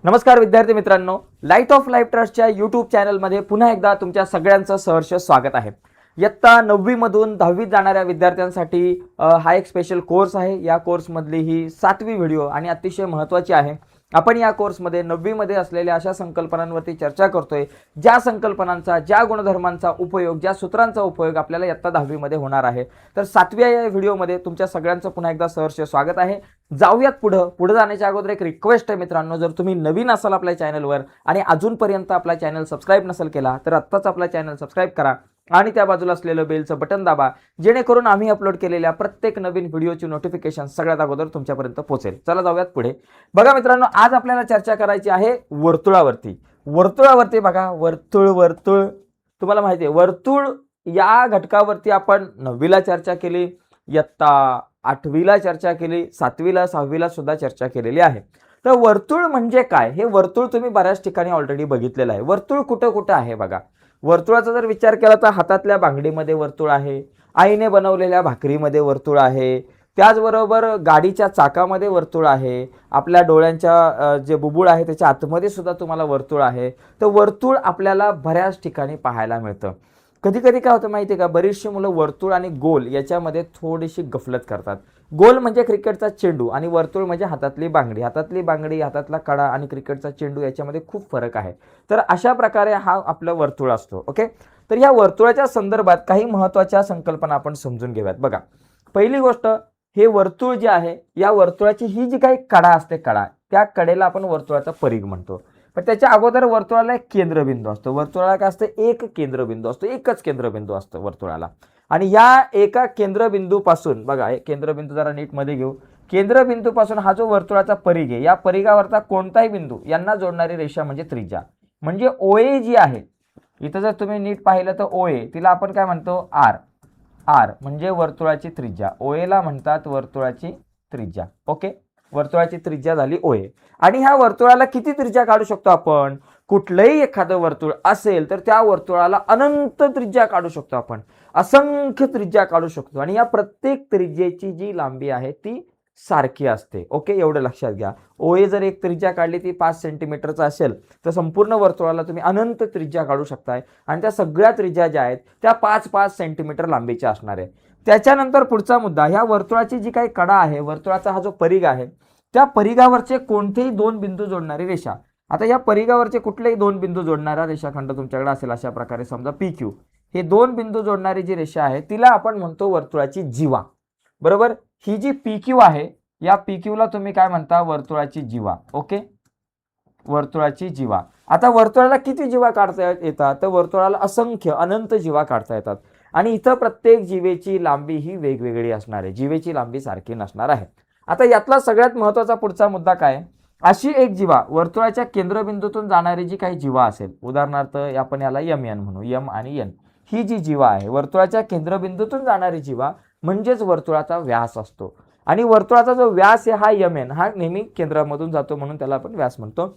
नमस्कार विद्यार्थी मित्रांनो, लाईट ऑफ लाईफ ट्रस्टच्या यूट्यूब चॅनलमध्ये पुन्हा एकदा तुमच्या सगळ्यांचं सहर्ष स्वागत आहे. इयत्ता 9वी मधून 10वीत जाणाऱ्या विद्यार्थ्यांसाठी हा एक स्पेशल कोर्स आहे. या कोर्समधली ही 7वी व्हिडिओ आणि अतिशय महत्त्वाची आहे. आपण या कोर्समध्ये 9वी मध्ये असलेल्या अशा संकल्पनांवरती चर्चा करतोय, ज्या संकल्पनांचा, ज्या गुणधर्मांचा उपयोग, ज्या सूत्रांचा उपयोग आपल्याला इयत्ता 10वी मध्ये होणार आहे. तर 7व्या या व्हिडिओमध्ये तुमच्या सगळ्यांचं पुन्हा एकदा सहर्ष स्वागत आहे. जाऊयात पुढे जाण्याच्या अगोदर एक रिक्वेस्ट आहे मित्रांनो, जर तुम्ही नवीन असाल आपल्या चॅनलवर आणि अजूनपर्यंत आपला चॅनल सबस्क्राईब नसेल केला तर आत्ताच आपला चॅनल सबस्क्राईब करा आणि त्या बाजूला असलेलं बेलचं बटन दाबा, जेणेकरून आम्ही अपलोड केलेल्या प्रत्येक नवीन व्हिडिओची नोटिफिकेशन सगळ्यात अगोदर तुमच्यापर्यंत पोहोचेल. चला जाऊयात पुढे. बघा मित्रांनो, आज आपल्याला चर्चा करायची आहे वर्तुळावरती. बघा, वर्तुळ तुम्हाला माहिती आहे, वर्तुळ या घटकावरती आपण 9वीला चर्चा केली, इयत्ता 8वीला चर्चा केली, 7वीला 6वीला सुद्धा चर्चा केलेली आहे. तर वर्तुळ म्हणजे काय, हे वर्तुळ तुम्ही बऱ्याच ठिकाणी ऑलरेडी बघितलेलं आहे. वर्तुळ कुठं कुठं आहे बघा. वर्तुळाचा जर विचार केला तर हातातल्या बांगडीमध्ये वर्तुळ आहे, आईने बनवलेल्या भाकरीमध्ये वर्तुळ आहे, त्याचबरोबर गाडीच्या चाकामध्ये वर्तुळ आहे, आपल्या डोळ्यांच्या जे बुबुळ आहे त्याच्या आतमध्ये सुद्धा तुम्हाला वर्तुळ आहे. तर वर्तुळ आपल्याला बऱ्याच ठिकाणी पाहायला मिळतं. कधी कधी काय होतं माहिती आहे का, बरीचशी मुलं वर्तुळ आणि गोल याच्यामध्ये थोडीशी गफलत करतात. गोल म्हणजे क्रिकेटचा चेंडू आणि वर्तुळ म्हणजे हातातली बांगडी, हातातला कडा आणि क्रिकेटचा चेंडू याच्यामध्ये खूप फरक आहे. तर अशा प्रकारे हा आपला वर्तुळ असतो. ओके, तर या वर्तुळाच्या संदर्भात काही महत्त्वाच्या संकल्पना आपण समजून घेऊयात. बघा, पहिली गोष्ट, हे वर्तुळ जे आहे, या वर्तुळाची ही जी काही कडा असते, त्या कडेला आपण वर्तुळाचा परिघ म्हणतो. पण त्याच्या अगोदर वर्तुळाला एक केंद्रबिंदू असतो. वर्तुळाला काय असतं, एक केंद्रबिंदू असतो, एकच केंद्रबिंदू असतो वर्तुळाला. आणि या एका केंद्रबिंदूपासून, बघा हे केंद्रबिंदू जरा नीट मध्ये घेऊ, केंद्रबिंदूपासून हा जो वर्तुळाचा परिघ आहे, या परिघावरचा कोणताही बिंदू यांना जोडणारी रेषा म्हणजे त्रिज्या, म्हणजे ओए जी आहे. इथं जर तुम्ही नीट पाहिलं तर ओए, तिला आपण काय म्हणतो, आर म्हणजे वर्तुळाची त्रिज्या. ओएला म्हणतात वर्तुळाची त्रिज्या. ओके, वर्तुळाची त्रिज्या झाली ओए. आणि ह्या वर्तुळाला किती त्रिज्या काढू शकतो आपण, कुठलंही एखादं वर्तुळ असेल तर त्या वर्तुळाला अनंत त्रिज्या काढू शकतो आपण, असंख्य त्रिज्या काढू शकतो. आणि या प्रत्येक त्रिज्येची जी लांबी आहे ती सारखी असते. ओके, एवढं लक्षात घ्या. ओए जर एक त्रिज्या काढली ती 5 सेंटीमीटरचा असेल तर संपूर्ण वर्तुळाला तुम्ही अनंत त्रिज्या काढू शकताय आणि त्या सगळ्या त्रिज्या ज्या आहेत त्या 5-5 सेंटीमीटर लांबीच्या असणार आहे. त्याच्यानंतर पुढचा मुद्दा, ह्या वर्तुळाची जी काही कडा आहे, वर्तुळाचा हा जो परिघ आहे, त्या परिघावरचे कोणतेही दोन बिंदू जोडणारी रेषा. आता या परिघावरचे कुठलेही दोन बिंदू जोडणारा रेषाखंड तुमच्याकडे असेल, अशा प्रकारे समजा PQ, हे दोन बिंदू जोडणारी जी रेषा आहे तिला आपण म्हणतो वर्तुळाची जीवा. बरोबर, ही जी PQ आहे, या PQ ला तुम्ही काय म्हणता, वर्तुळाची जीवा. ओके, वर्तुळाची जीवा. आता वर्तुळाला किती जीवा काढता येतात, तर वर्तुळाला असंख्य अनंत जीवा काढता येतात. आणि इथं प्रत्येक जीवेची लांबी ही वेगवेगळी असणार आहे, जीवेची लांबी सारखी नसणार आहे. आता यातला सगळ्यात महत्त्वाचा पुढचा मुद्दा काय, अशी एक जीवा वर्तुळाच्या केंद्रबिंदूतून जाणारी जी काही जीवा असेल, उदाहरणार्थ आपण याला MN म्हणू, M आणि N, ही जी जीवा आहे वर्तुळाच्या केंद्रबिंदूतून जाणारी जीवा म्हणजेच वर्तुळाचा व्यास असतो. आणि वर्तुळाचा जो व्यास आहे हा MN, हा नेहमी केंद्रामधून जातो म्हणून त्याला आपण व्यास म्हणतो.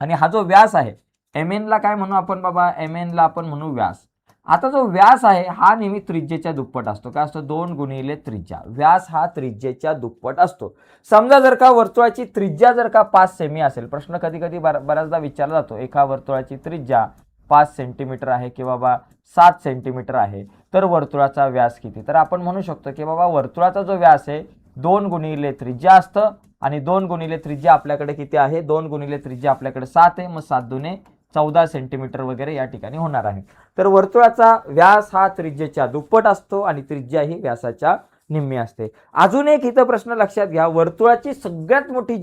आणि हा जो व्यास आहे MN ला काय म्हणू आपण बाबा, MN ला आपण म्हणू व्यास. आता जो व्यास आहे हा नेहमी त्रिज्येच्या दुप्पट असतो. काय असतो, 2 गुणिले त्रिज्या. व्यास हा त्रिज्येच्या दुप्पट असतो. समजा जर का वर्तुळाची त्रिज्या जर का 5 सेमी असेल, प्रश्न कधी कधी बऱ्याचदा विचारला जातो, एका वर्तुळाची त्रिज्या 5 सेंटीमीटर आहे किंवा बाबा 7 सेंटीमीटर आहे, तर वर्तुळाचा व्यास किती. तर आपण म्हणू शकतो की बाबा वर्तुळाचा जो व्यास आहे 2 गुणिले त्रिज्या असतं. आणि 2 गुणिले त्रिज्या आपल्याकडे किती आहे, 2 गुणिले त्रिज्या आपल्याकडे 7 आहे, मग 7 दुने 14 सेंटीमीटर वगैरे या ठिकाणी होणार आहे. तर वर्तुळाचा व्यास हा त्रिज्येच्या दुप्पट असतो आणि त्रिज्या ही व्यासाच्या निम्मी असते. अजून एक इथं प्रश्न लक्षात घ्या, वर्तुळाची सगळ्यात मोठी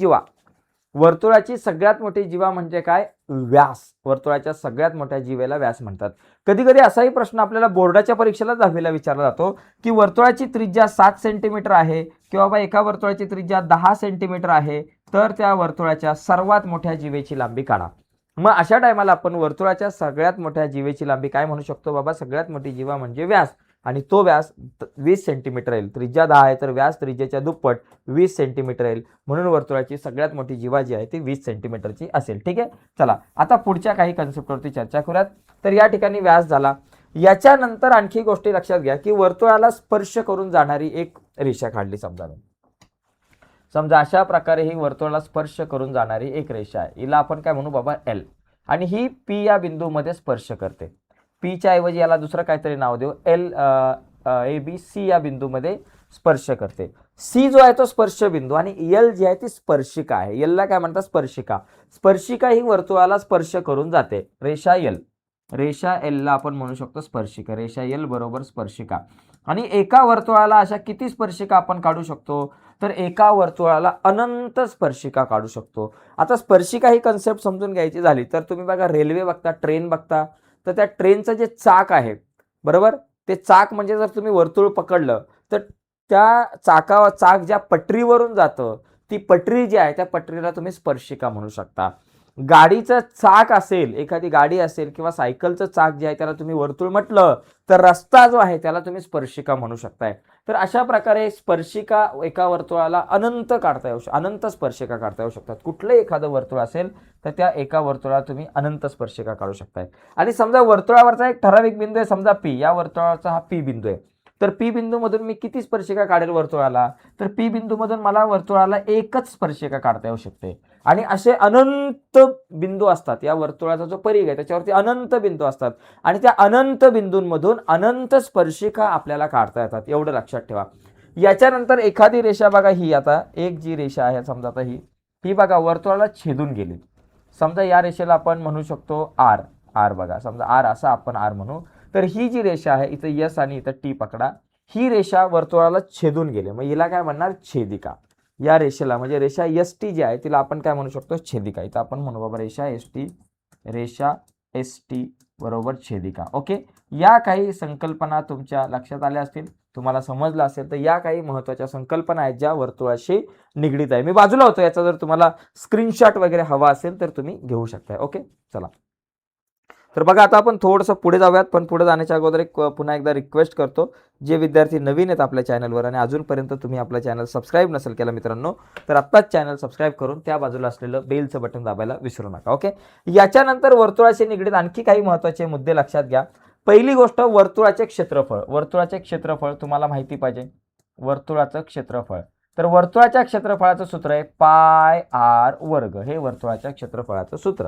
जीवा म्हणजे काय, व्यास. वर्तुळाच्या सगळ्यात मोठ्या जीवेला व्यास म्हणतात. कधी कधी असाही प्रश्न आपल्याला बोर्डाच्या परीक्षेला 10वीला विचारला जातो की वर्तुळाची त्रिज्या 7 सेंटीमीटर आहे किंवा बाबा एका वर्तुळाची त्रिज्या 10 सेंटीमीटर आहे, तर त्या वर्तुळाच्या सर्वात मोठ्या जीवेची लांबी काढा. मग अशा टायमाला आपण वर्तुळाच्या सगळ्यात मोठ्या जीवेची लांबी काय म्हणू शकतो बाबा, सगळ्यात मोठी जीवा म्हणजे व्यास. आणि तो व्यास 20 सेंटीमीटर येईल. त्रिज्या 10 आहे तर व्यास त्रिज्येच्या दुप्पट 20 सेंटीमीटर येईल. म्हणून वर्तुळाची सगळ्यात मोठी जीवा जी आहे ती 20 सेंटीमीटरची असेल. ठीक आहे, चला आता पुढच्या काही कन्सेप्टवरती चर्चा करूयात. तर या ठिकाणी व्यास झाला. याच्यानंतर आणखी गोष्टी लक्षात घ्या की वर्तुळाला स्पर्श करून जाणारी एक रेषा काढली. समजा अशा प्रकारे ही वर्तुळाला स्पर्श करून जाणारी एक रेषा आहे, हिला आपण काय म्हणू बाबा एल, आणि ही पी या बिंदूमध्ये स्पर्श करते. पीच्या ऐवजी याला दुसरं काहीतरी नाव देऊ, एल ए बी सी या बिंदूमध्ये स्पर्श करते. सी जो आहे तो स्पर्श बिंदू आणि एल जी आहे ती स्पर्शिका आहे. एलला काय म्हणतात, स्पर्शिका. स्पर्शिका ही वर्तुळाला स्पर्श करून जाते. रेषा एल, रेषा एलला आपण म्हणू शकतो स्पर्शिका. रेषा एल बरोबर स्पर्शिका. आणि एका वर्तुळाला अशा किती स्पर्शिका आपण काढू शकतो, तर एका वर्तुळाला अनंत स्पर्शिका काढू शकतो. आता स्पर्शिका ही कन्सेप्ट समजून घ्यायची झाली तर तुम्ही बघा, रेल्वे बघता, ट्रेन बघता, तर त्या ट्रेनचं जे चाक आहे बरोबर, ते चाक म्हणजे जर तुम्ही वर्तुळ पकडलं तर त्या चाक ज्या पटरीवरून जातं, ती पटरी जी आहे त्या पटरीला तुम्ही स्पर्शिका म्हणू शकता. गाडीचं चाक असेल, एखादी गाडी असेल किंवा सायकलचं चाक जे आहे त्याला तुम्ही वर्तुळ म्हटलं तर रस्ता जो आहे त्याला तुम्ही स्पर्शिका म्हणू शकताय. तर अशा प्रकारे स्पर्शिका एका वर्तुळाला अनंत काढता येऊ अनंत स्पर्शिका काढता येऊ शकतात. कुठलंही एखादं वर्तुळ असेल तर त्या एका वर्तुळाला तुम्ही अनंत स्पर्शिका काढू शकताय. आणि समजा वर्तुळावरचा एक ठराविक बिंदू आहे, समजा पी, या वर्तुळाचा हा पी बिंदू आहे, तर पी बिंदूमधून मी किती स्पर्शिका काढेल वर्तुळाला, तर पी बिंदूमधून मला वर्तुळाला एकच स्पर्शिका काढता येऊ शकते. आणि असे अनंत बिंदू असतात, या वर्तुळाचा जो परिघ आहे त्याच्यावरती अनंत बिंदू असतात आणि त्या अनंत बिंदूंमधून अनंत स्पर्शिका आपल्याला काढता येतात, एवढं लक्षात ठेवा. याच्यानंतर एखादी रेषा बघा, ही आता एक जी रेषा आहे समजा, आता ही बघा वर्तुळाला छेदून गेली. समजा या रेषेला आपण म्हणू शकतो आर, आर बघा, समजा आर असा आपण आर म्हणू. तर ही जी रेषा आहे, इथं यस आणि इथं टी पकडा, ही रेषा वर्तुळाला छेदून गेली, मग हिला काय म्हणणार, छेदिका. या रेषेला म्हणजे रेषा एस टी जी आहे तिला आपण काय म्हणू शकतो, छेदिका. इथं आपण म्हणू बाबा रेषा एस टी, रेषा एस टी बरोबर छेदिका. ओके, या काही संकल्पना तुमच्या लक्षात आल्या असतील, तुम्हाला समजलं असेल तर या काही महत्त्वाच्या संकल्पना आहेत ज्या वर्तुळाशी निगडीत आहे. मी बाजूला होतो, याचा जर तुम्हाला स्क्रीनशॉट वगैरे हवा असेल तर तुम्ही घेऊ शकताय. ओके, चला. तर बघा आता आपण थोडंसं पुढे जाऊयात, पण पुढे जाण्याच्या अगोदर एक पुन्हा एकदा रिक्वेस्ट करतो, जे विद्यार्थी नवीन आहेत आपल्या चॅनलवर आणि अजूनपर्यंत तुम्ही आपला चॅनल सबस्क्राईब नसेल केला मित्रांनो, तर आत्ताच चॅनल सबस्क्राईब करून त्या बाजूला असलेलं बेलचं बटन दाबायला विसरू नका. ओके, याच्यानंतर वर्तुळाशी निगडीत आणखी काही महत्त्वाचे मुद्दे लक्षात घ्या. पहिली गोष्ट, वर्तुळाचे क्षेत्रफळ. वर्तुळाचे क्षेत्रफळ तुम्हाला माहिती पाहिजे, वर्तुळाचं क्षेत्रफळ. तर वर्तुळाच्या क्षेत्रफळाचं सूत्र आहे पाय आर वर्ग, हे वर्तुळाच्या क्षेत्रफळाचं सूत्र.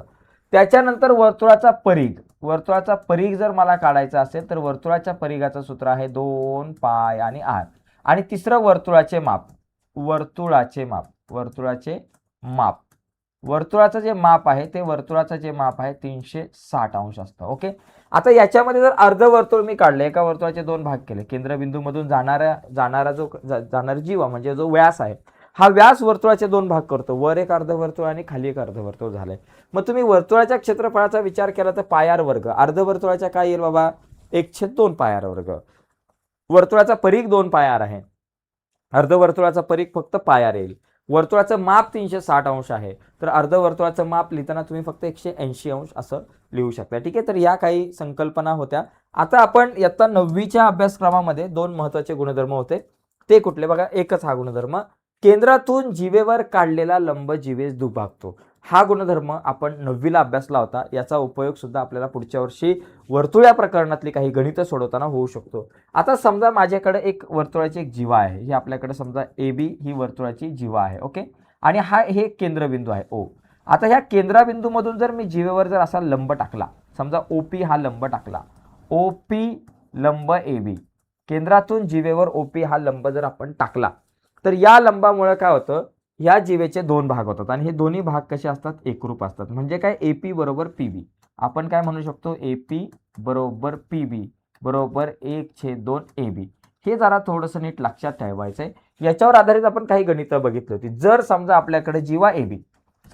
त्याच्यानंतर वर्तुळाचा परिघ. वर्तुळाचा परिघ जर मला काढायचा असेल तर वर्तुळाच्या परिघाचं सूत्र आहे 2 पाय आणि आर. आणि तिसरं वर्तुळाचे माप. वर्तुळाचे माप, वर्तुळाचे माप, वर्तुळाचं जे माप आहे ते वर्तुळाचं जे माप आहे 360 अंश असतं. ओके, आता याच्यामध्ये जर अर्धवर्तुळ मी काढले, एका वर्तुळाचे दोन भाग केले, केंद्रबिंदूमधून जाणारा जीवा म्हणजे जो व्यास आहे, हा व्यास वर्तुळाचे दोन भाग करतो, वर एक अर्धवर्तुळ आणि खाली एक अर्धवर्तुळ झालंय. मग तुम्ही वर्तुळाच्या क्षेत्रफळाचा विचार केला तर पायार वर्ग. अर्धवर्तुळाच्या काय येईल बाबा, 1/2 पायार वर्ग. वर्तुळाचा परिघ 2 पायार आहे, अर्धवर्तुळाचा परिघ फक्त पायार येईल. वर्तुळाचं माप 360 अंश आहे, तर अर्धवर्तुळाचं माप लिहिताना तुम्ही फक्त 180 अंश असं लिहू शकता. ठीक आहे, तर या काही संकल्पना होत्या. आता आपण इयत्ता 9वीच्या अभ्यासक्रमामध्ये दोन महत्त्वाचे गुणधर्म होते, ते कुठले बघा. एकच हा गुणधर्म, केंद्रातून जीवेवर काढलेला लंब जीवेस दुभागतो. हा गुणधर्म आपण 9वीला अभ्यासला होता. याचा उपयोग सुद्धा आपल्याला पुढच्या वर्षी वर्तुळ्या प्रकरणातली काही गणितं सोडवताना होऊ शकतो. आता समजा माझ्याकडे एक वर्तुळाची एक जीवा आहे, ही आपल्याकडे समजा ए बी ही वर्तुळाची जीवा आहे. ओके, आणि हे केंद्रबिंदू आहे ओ. आता ह्या केंद्रबिंदूमधून जर मी जीवेवर जर असा लंब टाकला, समजा ओपी हा लंब टाकला, ओपी लंब ए बी, केंद्रातून जीवेवर ओपी हा लंब जर आपण टाकला, तर या लंबामुळे काय होतं, या जीवेचे दोन भाग होतात आणि हे दोन्ही भाग कसे असतात, एकरूप असतात. म्हणजे काय, एपी बरोबर पीबी. आपण काय म्हणू शकतो, एपी बरोबर पीबी बरोबर 1/2 AB. हे जरा थोडंसं नीट लक्षात ठेवायचं आहे. याच्यावर आधारित आपण काही गणितं बघितली होती. जर समजा आपल्याकडे जीवा एबी,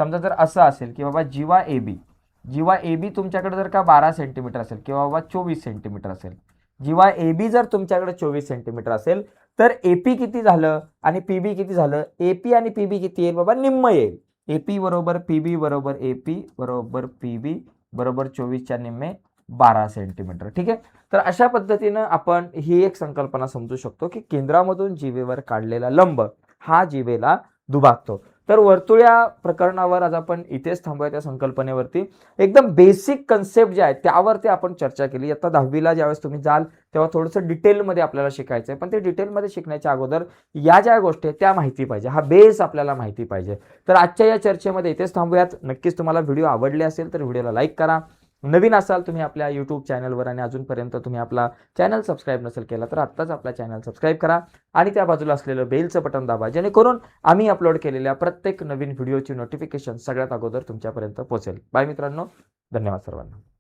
समजा जर असं असेल की बाबा जीवा एबी तुमच्याकडे जर का 12 सेंटीमीटर असेल किंवा बाबा 24 सेंटीमीटर असेल, जीवा एबी जर तुमच्याकडे 24 सेंटीमीटर असेल, तर एपी किती झालं आणि पीबी किती झालं, एपी आणि पीबी किती येईल बाबा, निम्म येईल. एपी बरोबर पीबी बरोबर एपी बरोबर पीबी बरोबर 24च्या निम्मे 12 सेंटीमीटर. ठीक आहे, तर अशा पद्धतीनं आपण ही एक संकल्पना समजू शकतो की केंद्रामधून जीवेवर काढलेला लंब हा जीवेला दुभागतो. तर वर्तुळ्या प्रकरणावर आज आपण इथेच थांबूया. त्या संकल्पनेवरती एकदम बेसिक कन्सेप्ट जे आहेत त्यावरती आपण चर्चा केली. आता 10वीला ज्यावेळेस तुम्ही जाल तेव्हा थोडंसं डिटेलमध्ये आपल्याला शिकायचं आहे, पण ते डिटेलमध्ये शिकण्याच्या अगोदर या ज्या गोष्टी आहेत त्या माहिती पाहिजे, हा बेस आपल्याला माहिती पाहिजे. तर आजच्या या चर्चेमध्ये इथेच थांबूयात. नक्कीच तुम्हाला व्हिडिओ आवडले असेल तर व्हिडिओला लाईक करा. नवीन असाल तुम्ही आपल्या यूट्यूब चॅनलवर आणि अजूनपर्यंत तुम्ही आपला चॅनल सबस्क्राईब नसेल केला तर आत्ताच आपला चॅनल सबस्क्राईब करा आणि त्या बाजूला असलेलं बेलचं बटन दाबा, जेणेकरून आम्ही अपलोड केलेल्या प्रत्येक नवीन व्हिडिओची नोटिफिकेशन सगळ्यात अगोदर तुमच्यापर्यंत पोहोचेल. बाय मित्रांनो, धन्यवाद सर्वांना.